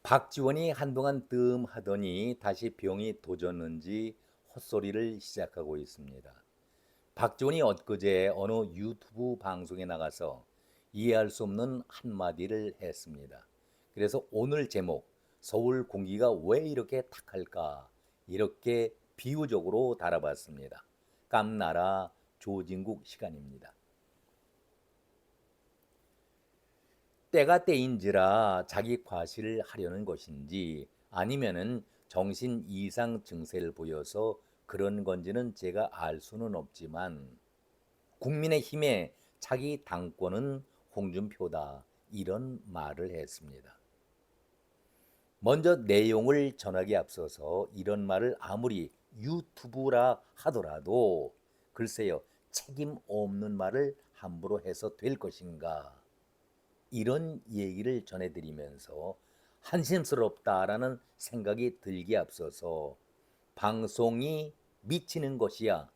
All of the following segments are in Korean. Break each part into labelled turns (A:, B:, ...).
A: 박지원이 한동안 뜸하더니 다시 병이 도졌는지 헛소리를 시작하고 있습니다. 박지원이 엊그제 어느 유튜브 방송에 나가서 이해할 수 없는 한마디를 했습니다. 그래서 오늘 제목, 서울 공기가 왜 이렇게 탁할까? 이렇게 비유적으로 달아봤습니다. 깜나라 조진국 시간입니다. 때가 때인지라 자기 과시를 하려는 것인지 아니면은 정신 이상 증세를 보여서 그런 건지는 제가 알 수는 없지만 국민의힘의 차기 당권은 홍준표다 이런 말을 했습니다. 먼저 내용을 전하기 앞서서 이런 말을 아무리 유튜브라 하더라도 글쎄요 책임 없는 말을 함부로 해서 될 것인가 이런 얘기를 전해드리면서 한심스럽다라는 생각이 들기에 앞서서 방송이 미치는 것이야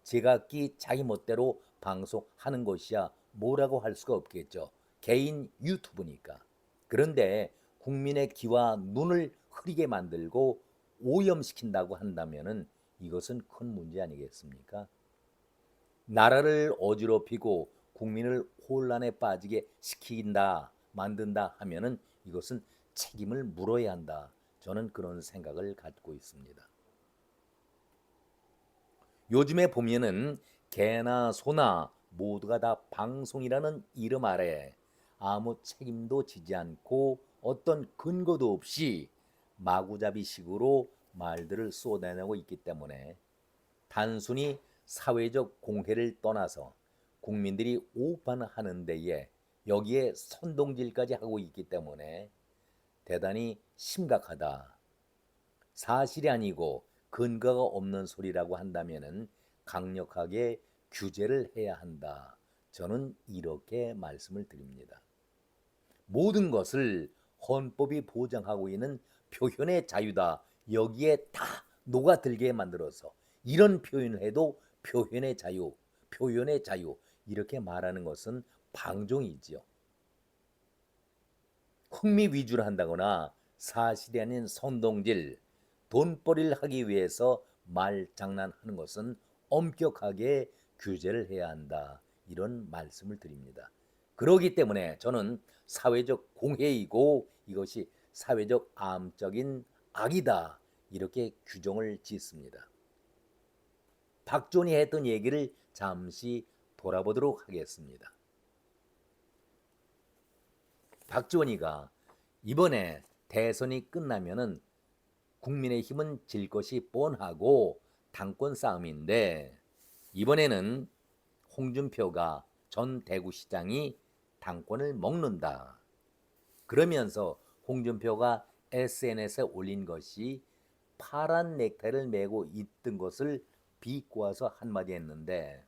A: 제각기 자기 멋대로 방송하는 것이야 뭐라고 할 수가 없겠죠. 개인 유튜브니까. 그런데 국민의 귀와 눈을 흐리게 만들고 오염시킨다고 한다면은 이것은 큰 문제 아니겠습니까? 나라를 어지럽히고 국민을 혼란에 빠지게 시킨다, 만든다 하면은 이것은 책임을 물어야 한다. 저는 그런 생각을 갖고 있습니다. 요즘에 보면은 개나 소나 모두가 다 방송이라는 이름 아래 아무 책임도 지지 않고 어떤 근거도 없이 마구잡이식으로 말들을 쏟아내고 있기 때문에 단순히 사회적 공해를 떠나서 국민들이 오판하는 데에 여기에 선동질까지 하고 있기 때문에 대단히 심각하다. 사실이 아니고 근거가 없는 소리라고 한다면은 강력하게 규제를 해야 한다. 저는 이렇게 말씀을 드립니다. 모든 것을 헌법이 보장하고 있는 표현의 자유다. 여기에 다 녹아들게 만들어서 이런 표현을 해도 표현의 자유 이렇게 말하는 것은 방종이지요. 흥미 위주로 한다거나 사실이 아닌 선동질, 돈벌이를 하기 위해서 말장난하는 것은 엄격하게 규제를 해야 한다. 이런 말씀을 드립니다. 그러기 때문에 저는 사회적 공해이고 이것이 사회적 암적인 악이다. 이렇게 규정을 짓습니다. 박존이 했던 얘기를 잠시 돌아보도록 하겠습니다. 박지원이가 이번에 대선이 끝나면은 국민의힘은 질 것이 뻔하고 당권 싸움인데 이번에는 홍준표가 전 대구시장이 당권을 먹는다. 그러면서 홍준표가 SNS에 올린 것이 파란 넥타이를 메고 있던 것을 비꼬아서 한마디 했는데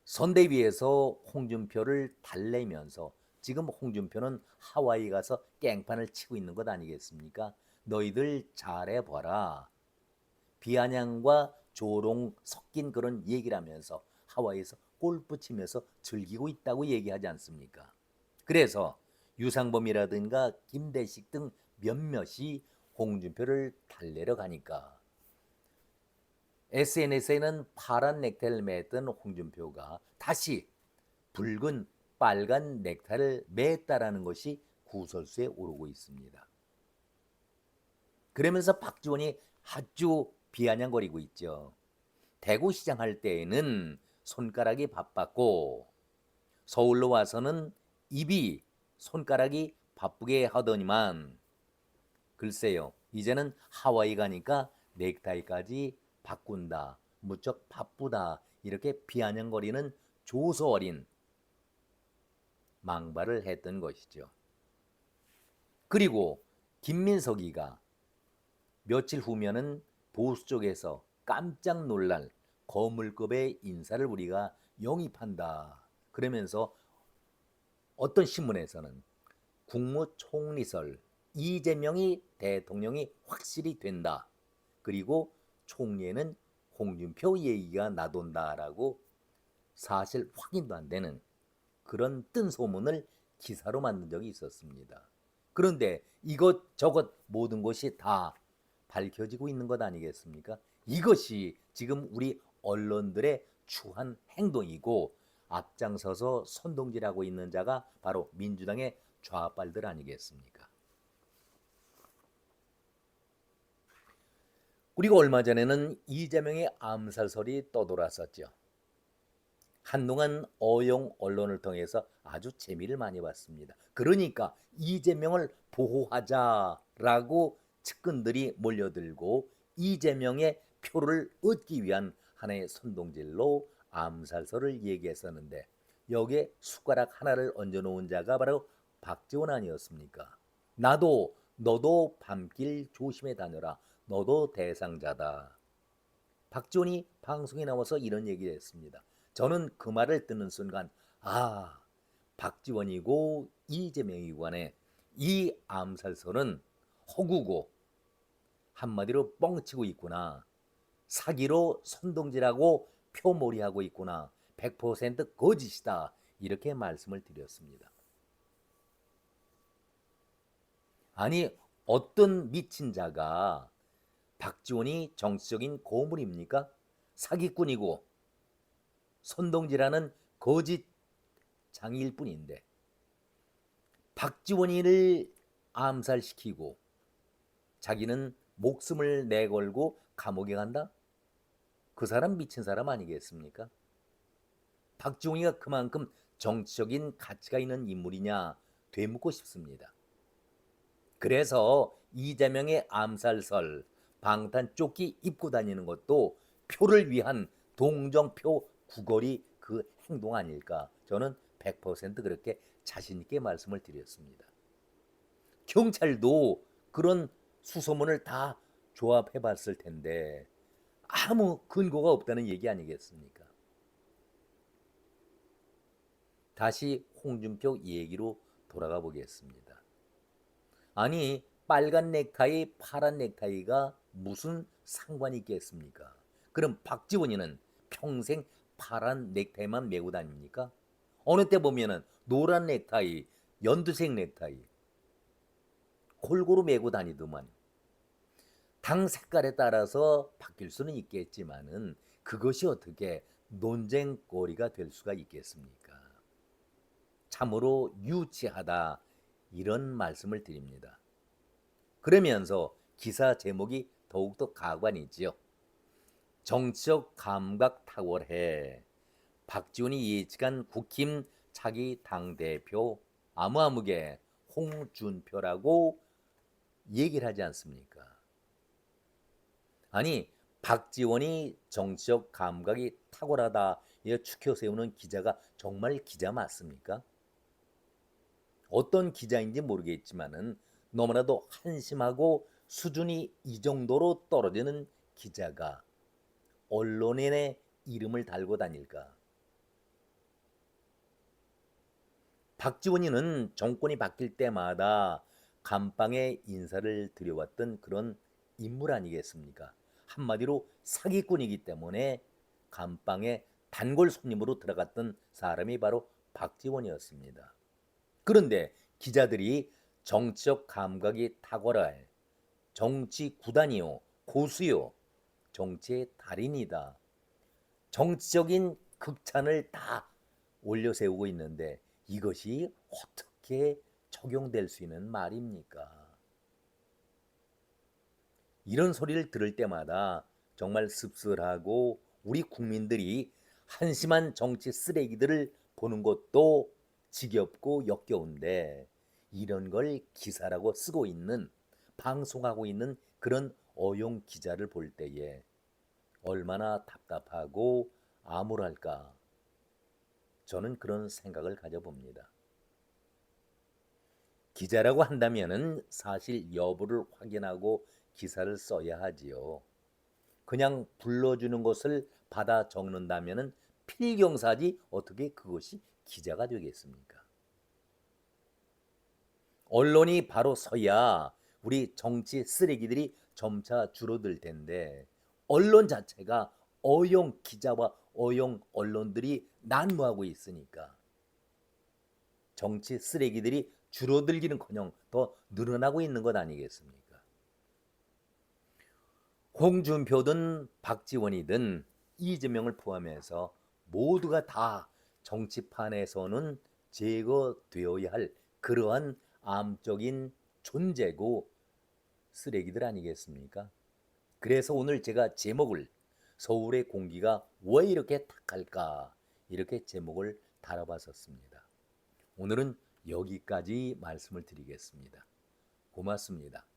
A: 선대위에서 홍준표를 달래면서 지금 홍준표는 하와이 가서 깽판을 치고 있는 것 아니겠습니까? 너희들 잘해봐라. 비아냥과 조롱 섞인 그런 얘기를 하면서 하와이에서 골프 치면서 즐기고 있다고 얘기하지 않습니까? 그래서 유상범이라든가 김대식 등 몇몇이 홍준표를 달래러 가니까 SNS에는 파란 넥타이를 맸던 홍준표가 다시 붉은 빨간 넥타이를 맸다라는 것이 구설수에 오르고 있습니다. 그러면서 박지원이 아주 비아냥거리고 있죠. 대구시장 할 때에는 손가락이 바빴고 서울로 와서는 입이 손가락이 바쁘게 하더니만 글쎄요 이제는 하와이 가니까 넥타이까지 바꾼다 무척 바쁘다 이렇게 비아냥거리는 조소 어린 망발을 했던 것이죠. 그리고 김민석이가 며칠 후면은 보수 쪽에서 깜짝 놀랄 거물급의 인사를 우리가 영입한다. 그러면서 어떤 신문에서는 국무총리설 이재명이 대통령이 확실히 된다. 그리고 총리에는 홍준표 얘기가 나돈다라고 사실 확인도 안 되는 그런 뜬 소문을 기사로 만든 적이 있었습니다. 그런데 이것저것 모든 것이 다 밝혀지고 있는 것 아니겠습니까? 이것이 지금 우리 언론들의 추한 행동이고 앞장서서 선동질하고 있는 자가 바로 민주당의 좌빨들 아니겠습니까? 그리고 얼마 전에는 이재명의 암살설이 떠돌았었죠. 한동안 어용 언론을 통해서 아주 재미를 많이 봤습니다. 그러니까 이재명을 보호하자라고 측근들이 몰려들고 이재명의 표를 얻기 위한 하나의 선동질로 암살설을 얘기했었는데 여기에 숟가락 하나를 얹어놓은 자가 바로 박지원 아니었습니까? 나도 너도 밤길 조심해 다녀라. 너도 대상자다. 박지원이 방송에 나와서 이런 얘기를 했습니다. 저는 그 말을 듣는 순간 박지원이고 이재명이고 간에 이 암살설은 허구고 한마디로 뻥치고 있구나. 사기로 선동질하고 표몰이하고 있구나. 100% 거짓이다. 이렇게 말씀을 드렸습니다. 아니 어떤 미친 자가 박지원이 정치적인 고물입니까? 사기꾼이고 선동질하는 거짓 장일 뿐인데 박지원이를 암살시키고 자기는 목숨을 내걸고 감옥에 간다? 그 사람 미친 사람 아니겠습니까? 박지원이가 그만큼 정치적인 가치가 있는 인물이냐 되묻고 싶습니다. 그래서 이재명의 암살설 방탄조끼 입고 다니는 것도 표를 위한 동정표 구걸이 그 행동 아닐까 저는 100% 그렇게 자신 있게 말씀을 드렸습니다. 경찰도 그런 수소문을 다 조합해 봤을 텐데 아무 근거가 없다는 얘기 아니겠습니까? 다시 홍준표 얘기로 돌아가 보겠습니다. 아니 빨간 넥타이 파란 넥타이가 무슨 상관이 있겠습니까? 그럼 박지원이는 평생 파란 넥타이만 메고 다닙니까? 어느 때 보면은 노란 넥타이, 연두색 넥타이 골고루 메고 다니더만. 당 색깔에 따라서 바뀔 수는 있겠지만은 그것이 어떻게 논쟁거리가 될 수가 있겠습니까? 참으로 유치하다 이런 말씀을 드립니다. 그러면서 기사 제목이 더욱더 가관이지요. 정치적 감각 탁월해. 박지원이 예측한 국힘 차기 당대표 아무아무개 홍준표라고 얘기를 하지 않습니까? 아니 박지원이 정치적 감각이 탁월하다 추켜 세우는 기자가 정말 기자 맞습니까? 어떤 기자인지 모르겠지만은 너무나도 한심하고 수준이 이 정도로 떨어지는 기자가 언론인의 이름을 달고 다닐까? 박지원이는 정권이 바뀔 때마다 감방에 인사를 드려왔던 그런 인물 아니겠습니까? 한마디로 사기꾼이기 때문에 감방에 단골 손님으로 들어갔던 사람이 바로 박지원이었습니다. 그런데 기자들이 정치적 감각이 탁월할 정치 구단이요, 고수요, 정치의 달인이다. 정치적인 극찬을 다 올려 세우고 있는데 이것이 어떻게 적용될 수 있는 말입니까? 이런 소리를 들을 때마다 정말 씁쓸하고 우리 국민들이 한심한 정치 쓰레기들을 보는 것도 지겹고 역겨운데 이런 걸 기사라고 쓰고 있는 방송하고 있는 그런 어용 기자를 볼 때에 얼마나 답답하고 암울할까 저는 그런 생각을 가져봅니다. 기자라고 한다면은 사실 여부를 확인하고 기사를 써야 하지요. 그냥 불러주는 것을 받아 적는다면은 필경사지 어떻게 그것이 기자가 되겠습니까? 언론이 바로 서야 우리 정치 쓰레기들이 점차 줄어들 텐데 언론 자체가 어용 기자와 어용 언론들이 난무하고 있으니까 정치 쓰레기들이 줄어들기는커녕 더 늘어나고 있는 것 아니겠습니까? 홍준표든 박지원이든 이재명을 포함해서 모두가 다 정치판에서는 제거되어야 할 그러한 암적인 존재고 쓰레기들 아니겠습니까? 그래서 오늘 제가 제목을 서울의 공기가 왜 이렇게 탁할까 이렇게 제목을 달아봤었습니다. 오늘은 여기까지 말씀을 드리겠습니다. 고맙습니다.